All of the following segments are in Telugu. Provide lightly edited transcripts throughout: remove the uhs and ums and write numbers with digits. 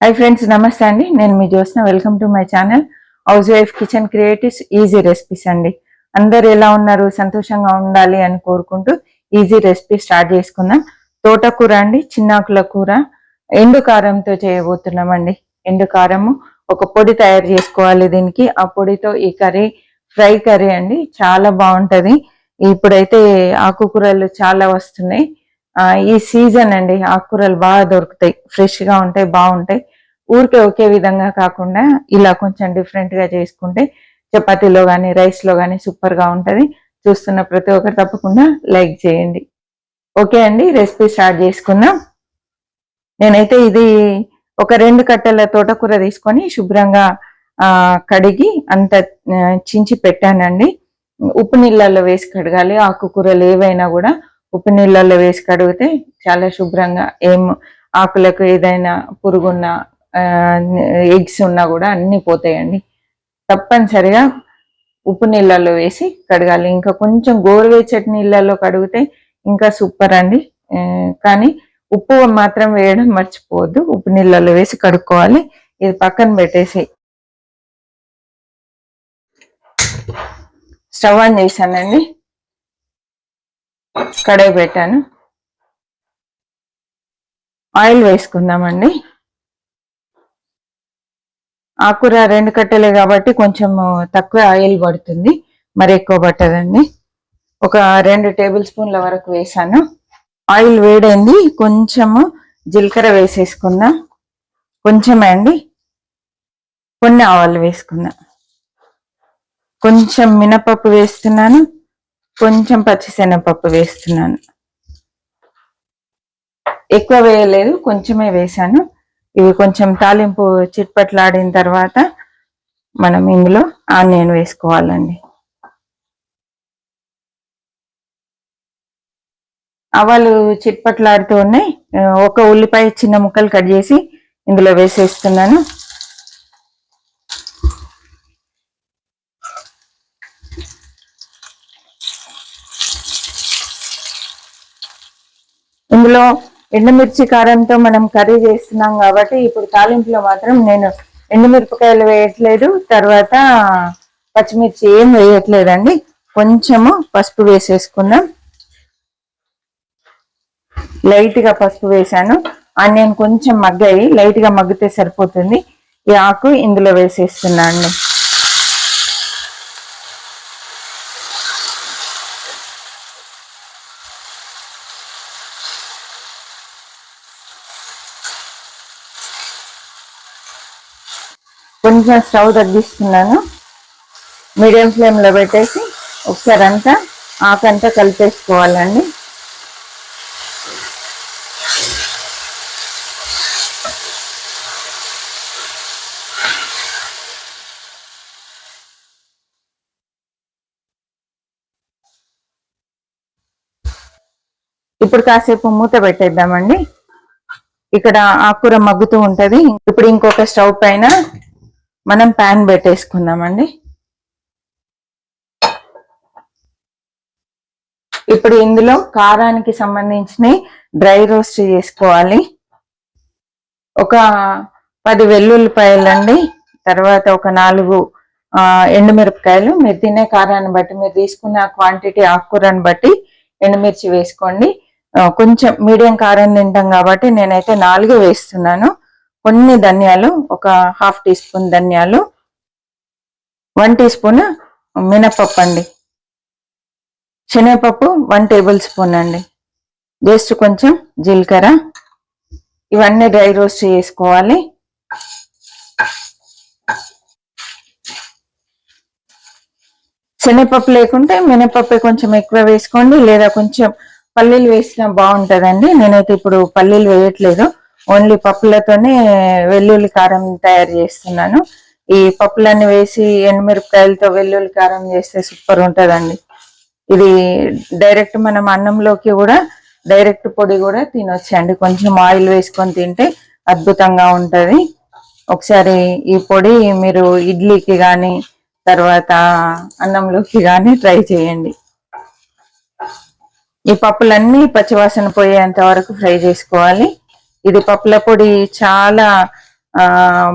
హై ఫ్రెండ్స్, నమస్తే అండి. నేను మీ Jyotsna. Welcome to my channel housewife kitchen creatives easy recipes అండి. అందరు ఎలా ఉన్నారు? సంతోషంగా ఉండాలి అని కోరుకుంటూ ఈజీ రెసిపీ స్టార్ట్ చేసుకుందాం. తోటకూర అండి, చిన్నాకుల కూర ఎండు కారంతో చేయబోతున్నామండి. ఎండు కారము ఒక పొడి తయారు చేసుకోవాలి దీనికి. ఆ పొడితో ఈ కర్రీ ఫ్రై కర్రీ అండి, చాలా బాగుంటది. ఇప్పుడైతే ఆకుకూరలు చాలా వస్తున్నాయి. ఈ సీజన్ అండి, ఆకుకూరలు బాగా దొరుకుతాయి, ఫ్రెష్ గా ఉంటాయి, బాగుంటాయి. ఊరికే ఒకే విధంగా కాకుండా ఇలా కొంచెం డిఫరెంట్ గా చేసుకుంటే చపాతీలో కానీ రైస్ లో కానీ సూపర్ గా ఉంటది. చూస్తున్న ప్రతి ఒక్కరు తప్పకుండా లైక్ చేయండి. ఓకే అండి, రెసిపీ స్టార్ట్ చేసుకుందాం. నేనైతే ఇది ఒక 2 కట్టల తోటకూర తీసుకొని శుభ్రంగా కడిగి అంత చించి పెట్టానండి. ఉప్పు నీళ్ళల్లో వేసి కడగాలి. ఆకుకూరలు ఏవైనా కూడా ఉప్పు నీళ్ళల్లో వేసి కడిగితే చాలా శుభ్రంగా, ఏం ఆకులకు ఏదైనా పురుగున్నా ఎగ్స్ ఉన్నా కూడా అన్ని పోతాయండి. తప్పనిసరిగా ఉప్పు నీళ్ళల్లో వేసి కడగాలి. ఇంకా కొంచెం గోరువెచ్చటి నీళ్ళల్లో కడిగితే ఇంకా సూపర్ అండి. కానీ ఉప్పు మాత్రం వేయడం మర్చిపోవద్దు. ఉప్పు నీళ్ళల్లో వేసి కడుక్కోవాలి. ఇది పక్కన పెట్టేసి స్టవ్ ఆన్ చేశానండి. కడాయి పెట్టాను. ఆయిల్ వేసుకుందామండి. ఆకుకూర 2 కట్టలే కాబట్టి కొంచెం తక్కువ ఆయిల్ పడుతుంది, మరి ఎక్కువ పట్టదండి. ఒక 2 టేబుల్ స్పూన్ల వరకు వేసాను. ఆయిల్ వేడైంది. కొంచెము జీలకర్ర వేసేసుకుందాం. కొంచెమే అండి. కొన్ని ఆవాలు వేసుకుందాం. కొంచెం మినపప్పు వేస్తున్నాను. కొంచెం పచ్చిశనగపప్పు వేస్తున్నాను. ఎక్కువ వేయలేదు, కొంచెమే వేసాను. ఇవి కొంచెం తాలింపు చిట్పట్లాడిన తర్వాత మనం ఇందులో ఆనియన్ వేసుకోవాలండి. ఆవాలు చిట్పట్లాడుతూ ఉన్నాయి. ఒక ఉల్లిపాయ చిన్న ముక్కలు కట్ చేసి ఇందులో వేసేస్తున్నాను. ఇందులో ఎండుమిర్చి కారంతో మనం కర్రీ చేస్తున్నాం కాబట్టి ఇప్పుడు తాలింపులో మాత్రం నేను ఎండుమిరపకాయలు వేయట్లేదు, తర్వాత పచ్చిమిర్చి ఏం వేయట్లేదండి. కొంచెము పసుపు వేసేసుకుందాం. లైట్ గా పసుపు వేసాను. ఆనియన్ కొంచెం మగ్గాయి, లైట్ గా మగ్గితే సరిపోతుంది. ఈ ఆకు ఇందులో వేసేస్తున్నా అండి. కొంచెం స్టవ్ తగ్గిస్తున్నాను. మీడియం ఫ్లేమ్లో పెట్టేసి ఒకసారి అంతా ఆకంతా కలిపేసుకోవాలండి. ఇప్పుడు కాసేపు మూత పెట్టేద్దామండి. ఇక్కడ ఆకుకూర మగ్గుతూ ఉంటది. ఇప్పుడు ఇంకొక స్టవ్ పైన మనం ప్యాన్ పెట్టేసుకుందామండి. ఇప్పుడు ఇందులో కారానికి సంబంధించిన డ్రై రోస్ట్ చేసుకోవాలి. ఒక 10 వెల్లుల్లిపాయలండి, తర్వాత ఒక 4 ఎండుమిరపకాయలు. మీరు తినే కారాన్ని బట్టి, మీరు తీసుకున్న క్వాంటిటీ ఆకుకూరని బట్టి ఎండుమిర్చి వేసుకోండి. కొంచెం మీడియం కారం తింటాం కాబట్టి నేనైతే 4 వేస్తున్నాను. కొన్ని ధనియాలు, ఒక 1/2 టీ స్పూన్ ధనియాలు, 1 టీ స్పూన్ మినపప్పు అండి, శనగపప్పు 1 టేబుల్ స్పూన్ అండి, జస్ట్ కొంచెం జీలకర్ర. ఇవన్నీ డ్రై రోస్ట్ చేసుకోవాలి. శనగపప్పు లేకుంటే మినపప్పు కొంచెం ఎక్కువ వేసుకోండి, లేదా కొంచెం పల్లీలు వేసినా బాగుంటుందండి. నేనైతే ఇప్పుడు పల్లీలు వేయట్లేదు, ఓన్లీ పప్పులతోనే వెల్లుల్లి కారం తయారు చేస్తున్నాను. ఈ పప్పులన్నీ వేసి ఎండుమిరపకాయలతో వెల్లుల్లి కారం చేస్తే సూపర్ ఉంటుందండి. ఇది డైరెక్ట్ మనం అన్నంలోకి కూడా డైరెక్ట్ పొడి కూడా తినొచ్చండి. కొంచెం ఆయిల్ వేసుకొని తింటే అద్భుతంగా ఉంటుంది. ఒకసారి ఈ పొడి మీరు ఇడ్లీకి కానీ తర్వాత అన్నంలోకి కానీ ట్రై చేయండి. ఈ పప్పులన్నీ పచ్చివాసన పోయేంత వరకు ఫ్రై చేసుకోవాలి. ఇది పప్పుల పొడి చాలా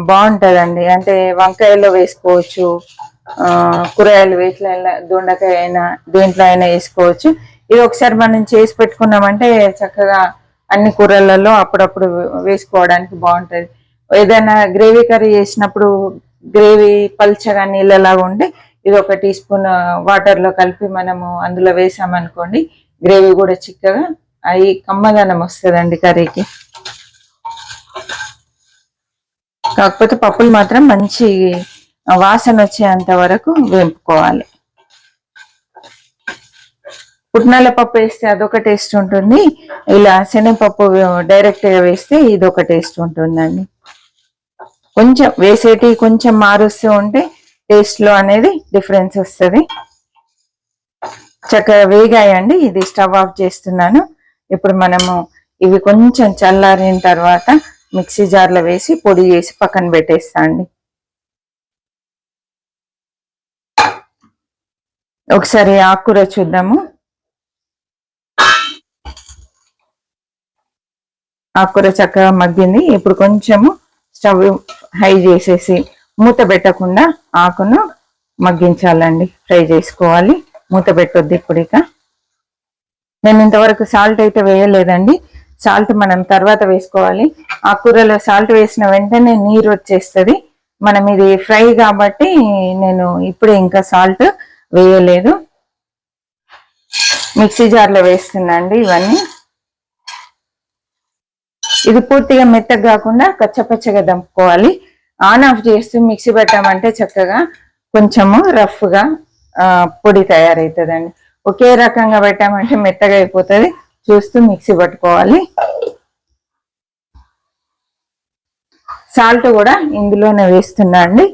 బాగుంటుందండి. అంటే వంకాయల్లో వేసుకోవచ్చు, కూరగాయలు వీటిలో దొండకాయ అయినా దేంట్లో అయినా వేసుకోవచ్చు. ఇది ఒకసారి మనం చేసి పెట్టుకున్నామంటే చక్కగా అన్ని కూరలలో అప్పుడప్పుడు వేసుకోవడానికి బాగుంటుంది. ఏదైనా గ్రేవీ కర్రీ చేసినప్పుడు గ్రేవీ పల్చగా నీళ్ళలాగా ఉంటే ఇది ఒక టీ స్పూన్ వాటర్లో కలిపి మనము అందులో వేసామనుకోండి, గ్రేవీ కూడా చిక్కగా అవి కమ్మదనం వస్తుందండి కర్రీకి. కాకపోతే పప్పులు మాత్రం మంచి వాసన వచ్చేంత వరకు వేపుకోవాలి. పుట్నాల పప్పు వేస్తే అదొక టేస్ట్ ఉంటుంది, ఇలా శనగపప్పు డైరెక్ట్ గా వేస్తే ఇదొక టేస్ట్ ఉంటుందండి. కొంచెం వేసేటి కొంచెం మారుస్తూ ఉంటే టేస్ట్ లో అనేది డిఫరెన్స్ వస్తుంది. చక్కగా వేగాయండి. ఇది స్టవ్ ఆఫ్ చేస్తున్నాను. ఇప్పుడు మనము ఇవి కొంచెం చల్లారిన తర్వాత మిక్సీ జార్లో వేసి పొడి చేసి పక్కన పెట్టేస్తా అండి. ఒకసారి ఆకుకూర చూద్దాము. ఆకుకూర చక్కగా మగ్గింది. ఇప్పుడు కొంచెము స్టవ్ హై చేసేసి మూత పెట్టకుండా ఆకును మగ్గించాలండి, ఫ్రై చేసుకోవాలి. మూత పెట్టొద్దు ఇప్పుడు. ఇక నేను ఇంతవరకు సాల్ట్ అయితే వేయలేదండి. సాల్ట్ మనం తర్వాత వేసుకోవాలి. ఆకుకూరలో సాల్ట్ వేసిన వెంటనే నీరు వచ్చేస్తుంది. మనం ఇది ఫ్రై కాబట్టి నేను ఇప్పుడే ఇంకా సాల్ట్ వేయలేదు. మిక్సీ జార్లో వేస్తున్నా అండి ఇవన్నీ. ఇది పూర్తిగా మెత్తగా కాకుండా కచ్చపచ్చగా దంపుకోవాలి. ఆన్ ఆఫ్ చేస్తూ మిక్సీ పెట్టామంటే చక్కగా కొంచెము రఫ్గా పొడి తయారవుతుందండి. ఒకే రకంగా పెట్టామంటే మెత్తగా అయిపోతుంది. చూస్తూ మిక్సీ పట్టుకోవాలి. సాల్ట్ కూడా ఇందులోనే వేస్తున్నా అండి.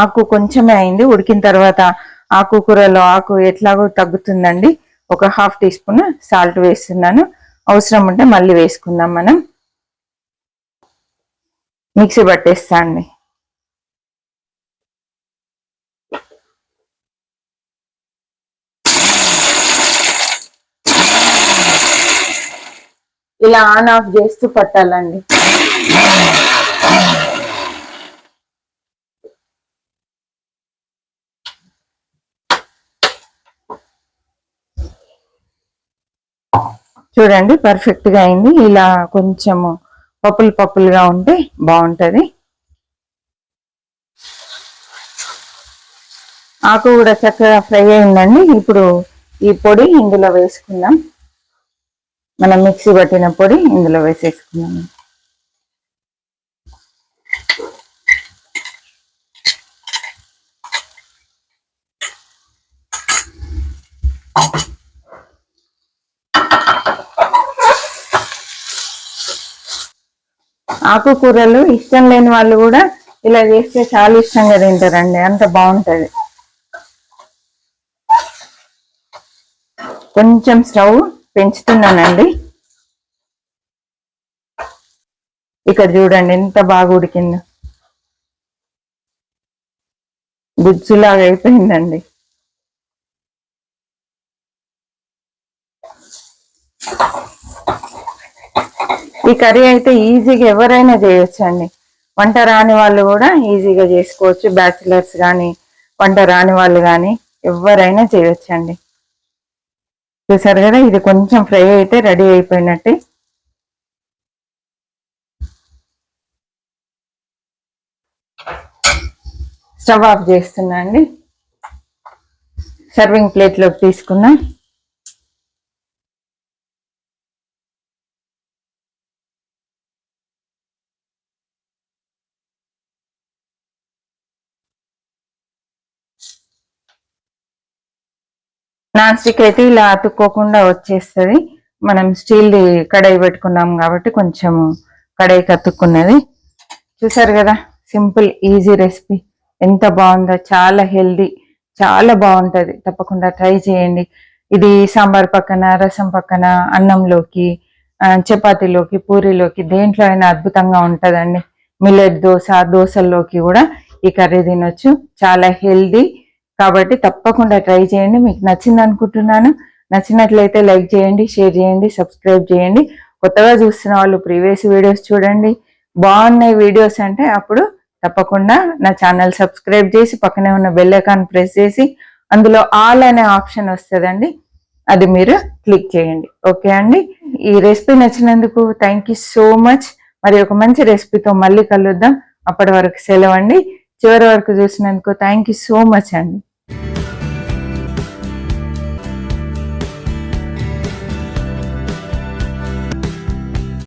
ఆకు కొంచెమే అయింది. ఉడికిన తర్వాత ఆకుకూరలో ఆకు ఎట్లాగో తగ్గుతుందండి. ఒక ½ టీ స్పూన్ సాల్ట్ వేస్తున్నాను. అవసరం ఉంటే మళ్ళీ వేసుకుందాం. మనం మిక్సీ పట్టేస్తా అండి. ఇలా ఆన్ ఆఫ్ చేస్తూ పట్టాలండి. చూడండి పర్ఫెక్ట్ గా అయింది. ఇలా కొంచెము పప్పులుగా ఉంటే బాగుంటది. ఆకు కూడా చక్కగా ఫ్రై అయిందండి. ఇప్పుడు ఈ పొడి ఇందులో వేసుకుందాం. మనం మిక్సీ పట్టిన పొడి ఇందులో వేసేసుకుందాం. ఆకుకూరలు ఇష్టం లేని వాళ్ళు కూడా ఇలా చేస్తే చాలా ఇష్టంగా తింటారండి. అంత బాగుంటది. కొంచెం స్టవ్ పెంచుతున్నానండి. ఇక్కడ చూడండి ఎంత బాగా ఉడికిందో, గుజ్జులాగా అయిపోయిందండి. ఈ కర్రీ అయితే ఈజీగా ఎవరైనా చేయొచ్చు అండి. వంట రాని వాళ్ళు కూడా ఈజీగా చేసుకోవచ్చు. బ్యాచిలర్స్ కానీ వంట రాని వాళ్ళు కానీ ఎవరైనా చేయొచ్చండి. చూసారు కదా, ఇది కొంచెం ఫ్రై అయితే రెడీ అయిపోయినట్టే. స్టవ్ ఆఫ్ చేస్తున్నా అండి. సర్వింగ్ ప్లేట్లోకి తీసుకున్నా. నాన్ స్టిక్ అయితే ఇలా అతుక్కోకుండా వచ్చేస్తుంది. మనం స్టీల్ కడాయి పెట్టుకున్నాం కాబట్టి కొంచెం కడాయికి అతుక్కున్నది. చూసారు కదా, సింపుల్ ఈజీ రెసిపీ ఎంత బాగుందో. చాలా హెల్దీ, చాలా బాగుంటది. తప్పకుండా ట్రై చేయండి. ఇది సాంబార్ పక్కన, రసం పక్కన, అన్నంలోకి, చపాతీలోకి, పూరీలోకి దేంట్లో అయినా అద్భుతంగా ఉంటదండి. మిల్లెట్ దోశల్లోకి కూడా ఈ కర్రీ తినొచ్చు. చాలా హెల్దీ కాబట్టి తప్పకుండా ట్రై చేయండి. మీకు నచ్చింది అనుకుంటున్నాను. నచ్చినట్లయితే లైక్ చేయండి, షేర్ చేయండి, సబ్స్క్రైబ్ చేయండి. కొత్తగా చూస్తున్న వాళ్ళు ప్రీవియస్ వీడియోస్ చూడండి. బాగున్నాయి వీడియోస్ అంటే అప్పుడు తప్పకుండా నా ఛానల్ సబ్స్క్రైబ్ చేసి పక్కనే ఉన్న బెల్ ఐకాన్ ప్రెస్ చేసి అందులో ఆల్ అనే ఆప్షన్ వస్తుందండి, అది మీరు క్లిక్ చేయండి. ఓకే అండి, ఈ రెసిపీ నచ్చినందుకు థ్యాంక్ యూ సో మచ్. మరి ఒక మంచి రెసిపీతో మళ్ళీ కలుద్దాం. అప్పటి వరకు సెలవు అండి. చివరి వరకు చూసినందుకు థ్యాంక్ యూ సో మచ్ అండి.